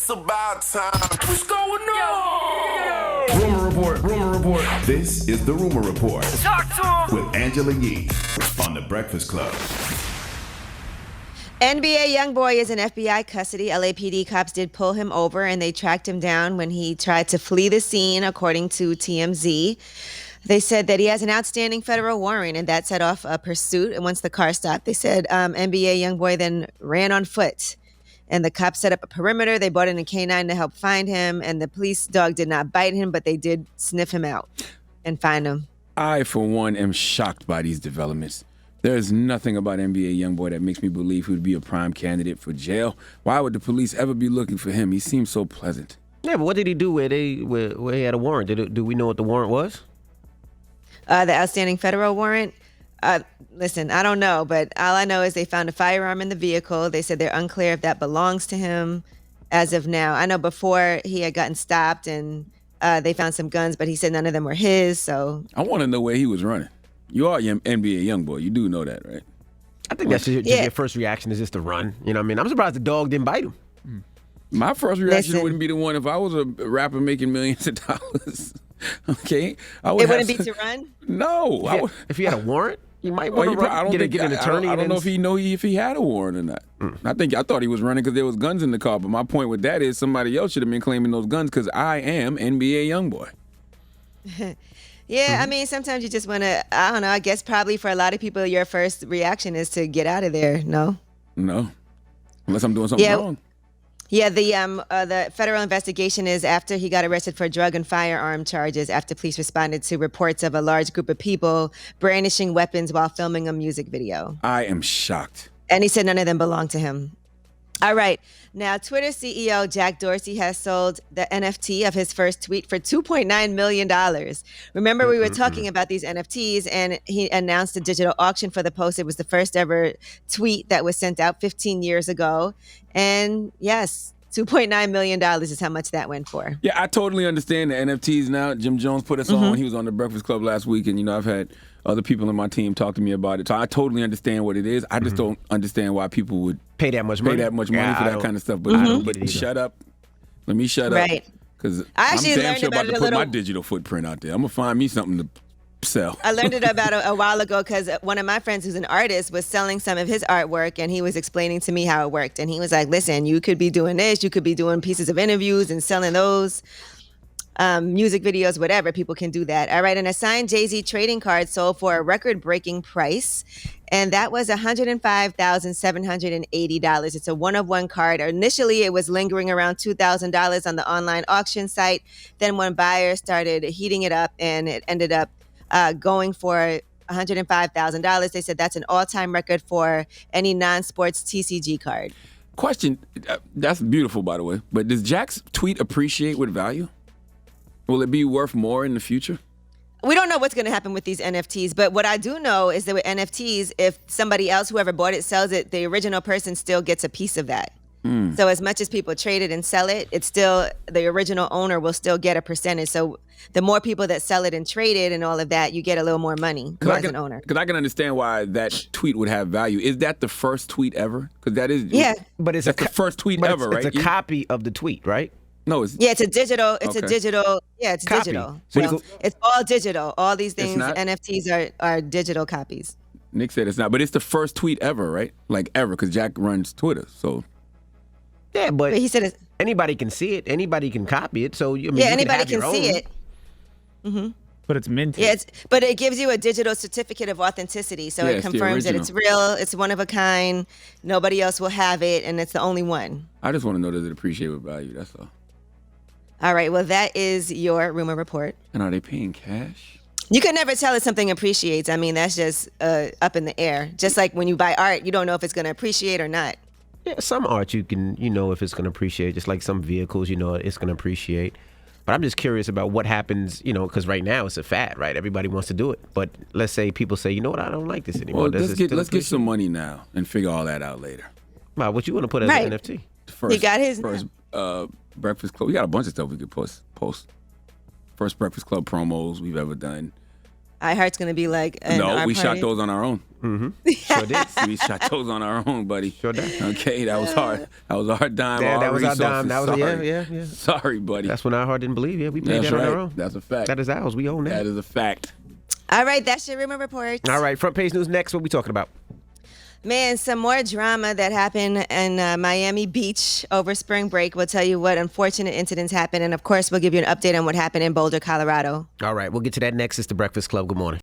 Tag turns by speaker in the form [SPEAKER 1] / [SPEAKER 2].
[SPEAKER 1] It's about time. What's going on?
[SPEAKER 2] Rumor Report, Rumor Report. This is the Rumor Report.
[SPEAKER 1] Talk to him.
[SPEAKER 2] With Angela Yee on The Breakfast Club.
[SPEAKER 3] NBA YoungBoy is in FBI custody. LAPD cops did pull him over and they tracked him down when he tried to flee the scene, according to TMZ. They said that he has an outstanding federal warrant and that set off a pursuit. And once the car stopped, they said NBA YoungBoy then ran on foot. And the cops set up a perimeter. They brought in a K-9 to help find him. And the police dog did not bite him, but they did sniff him out and find him.
[SPEAKER 4] I, for one, am shocked by these developments. There is nothing about NBA YoungBoy that makes me believe he would be a prime candidate for jail. Why would the police ever be looking for him? He seems so pleasant.
[SPEAKER 5] Yeah, but what did he do where he had a warrant? Do we know what the warrant was?
[SPEAKER 3] The outstanding federal warrant? Listen, I don't know, but all I know is they found a firearm in the vehicle. They said they're unclear if that belongs to him as of now. I know before he had gotten stopped and they found some guns, but he said none of them were his, so.
[SPEAKER 4] I want to know where he was running. You are NBA YoungBoy. You do know that, right?
[SPEAKER 5] I think that's just your first reaction is just to run. You know what I mean? I'm surprised the dog didn't bite him.
[SPEAKER 4] My first reaction wouldn't be the one if I was a rapper making millions of dollars. Okay?
[SPEAKER 3] It wouldn't be to run?
[SPEAKER 4] No.
[SPEAKER 5] If he had a warrant, you might want to get an attorney.
[SPEAKER 4] I don't know if he had a warrant or not. I thought he was running because there was guns in the car. But my point with that is somebody else should have been claiming those guns because I am NBA YoungBoy.
[SPEAKER 3] Yeah, I mean, sometimes you just want to, I don't know, I guess probably for a lot of people, your first reaction is to get out of there, no?
[SPEAKER 4] No. Unless I'm doing something wrong.
[SPEAKER 3] Yeah, the federal investigation is after he got arrested for drug and firearm charges after police responded to reports of a large group of people brandishing weapons while filming a music video.
[SPEAKER 4] I am shocked.
[SPEAKER 3] And he said none of them belonged to him. All right. Now, Twitter CEO Jack Dorsey has sold the NFT of his first tweet for $2.9 million. Remember, we were talking about these NFTs, and he announced a digital auction for the post. It was the first ever tweet that was sent out 15 years ago. And yes, $2.9 million is how much that went for.
[SPEAKER 4] Yeah, I totally understand the NFTs now. Jim Jones put us on. He was on the Breakfast Club last week, and, I've had other people in my team talk to me about it. So I totally understand what it is. I just don't understand why people would
[SPEAKER 5] pay that much money for
[SPEAKER 4] that kind of stuff. But, but shut up. Let me shut up.
[SPEAKER 3] Right.
[SPEAKER 4] Because
[SPEAKER 3] I'm
[SPEAKER 4] damn sure about to put my digital footprint out there. I'm going to find me something to sell.
[SPEAKER 3] I learned it about a while ago because one of my friends who's an artist was selling some of his artwork, and he was explaining to me how it worked. And he was like, listen, you could be doing this. You could be doing pieces of interviews and selling those. Music videos, whatever, people can do that. All right, and a signed Jay-Z trading card sold for a record-breaking price, and that was $105,780. It's a one-of-one card. Initially, it was lingering around $2,000 on the online auction site. Then when buyers started heating it up, and it ended up going for $105,000. They said that's an all-time record for any non-sports TCG card.
[SPEAKER 4] Question, that's beautiful, by the way, but does Jack's tweet appreciate with value? Will it be worth more in the future?
[SPEAKER 3] We don't know what's going to happen with these NFTs, but what I do know is that with NFTs, if somebody else, whoever bought it, sells it, the original person still gets a piece of that. So as much as people trade it and sell it, it's still, the original owner will still get a percentage. So the more people that sell it and trade it and all of that, you get a little more money as an owner.
[SPEAKER 4] Because I can understand why that tweet would have value. Is that the first tweet ever? Because that is,
[SPEAKER 5] but it's
[SPEAKER 4] the first tweet ever, right?
[SPEAKER 5] It's a copy of the tweet, right?
[SPEAKER 4] No, it's
[SPEAKER 3] a digital. It's a digital. Yeah, it's
[SPEAKER 5] copy.
[SPEAKER 3] Digital.
[SPEAKER 5] So
[SPEAKER 3] it's all digital. All these things, NFTs are digital copies.
[SPEAKER 4] Nick said it's not, but it's the first tweet ever, right? Like ever, because Jack runs Twitter, so.
[SPEAKER 5] Yeah, but
[SPEAKER 3] he said
[SPEAKER 5] anybody can see it. Anybody can copy it. So
[SPEAKER 3] anybody can see it. Mm-hmm.
[SPEAKER 6] But it's minted.
[SPEAKER 3] Yeah, but it gives you a digital certificate of authenticity, so it confirms that it's real, it's one of a kind, nobody else will have it, and it's the only one.
[SPEAKER 4] I just want to know, does it appreciate with value? That's all.
[SPEAKER 3] All right, well, that is your rumor report.
[SPEAKER 4] And are they paying cash?
[SPEAKER 3] You can never tell if something appreciates. I mean, that's just up in the air. Just like when you buy art, you don't know if it's going to appreciate or not.
[SPEAKER 5] Yeah, some art you know if it's going to appreciate, just like some vehicles, it's going to appreciate. But I'm just curious about what happens, because right now it's a fad, right? Everybody wants to do it. But let's say people say, you know what, I don't like this anymore.
[SPEAKER 4] Well, let's get some money now and figure all that out later.
[SPEAKER 5] Wow, what you want to put as an NFT?
[SPEAKER 3] He got his
[SPEAKER 4] first Breakfast Club. We got a bunch of stuff we could post. First Breakfast Club promos we've ever done.
[SPEAKER 3] iHeart's gonna be like, and
[SPEAKER 4] No,
[SPEAKER 3] our
[SPEAKER 4] we shot
[SPEAKER 3] party?
[SPEAKER 4] those on our own.
[SPEAKER 5] Sure did.
[SPEAKER 4] We shot those on our own, buddy.
[SPEAKER 5] Sure did.
[SPEAKER 4] Okay, that was hard. That was our dime.
[SPEAKER 5] Yeah,
[SPEAKER 4] our
[SPEAKER 5] that was our
[SPEAKER 4] resources.
[SPEAKER 5] dime. That was
[SPEAKER 4] Sorry.
[SPEAKER 5] yeah.
[SPEAKER 4] Sorry, buddy.
[SPEAKER 5] That's when our heart didn't believe. Yeah, we paid
[SPEAKER 4] That's
[SPEAKER 5] that
[SPEAKER 4] right.
[SPEAKER 5] on our own.
[SPEAKER 4] That's a fact.
[SPEAKER 5] That is ours. We own that.
[SPEAKER 4] That is a fact.
[SPEAKER 3] All right, that's your rumor report.
[SPEAKER 5] All right, front page news next. What we talking about?
[SPEAKER 3] Man, some more drama that happened in Miami Beach over spring break. We'll tell you what unfortunate incidents happened. And of course, we'll give you an update on what happened in Boulder, Colorado.
[SPEAKER 5] All right, we'll get to that next. It's the Breakfast Club. Good morning.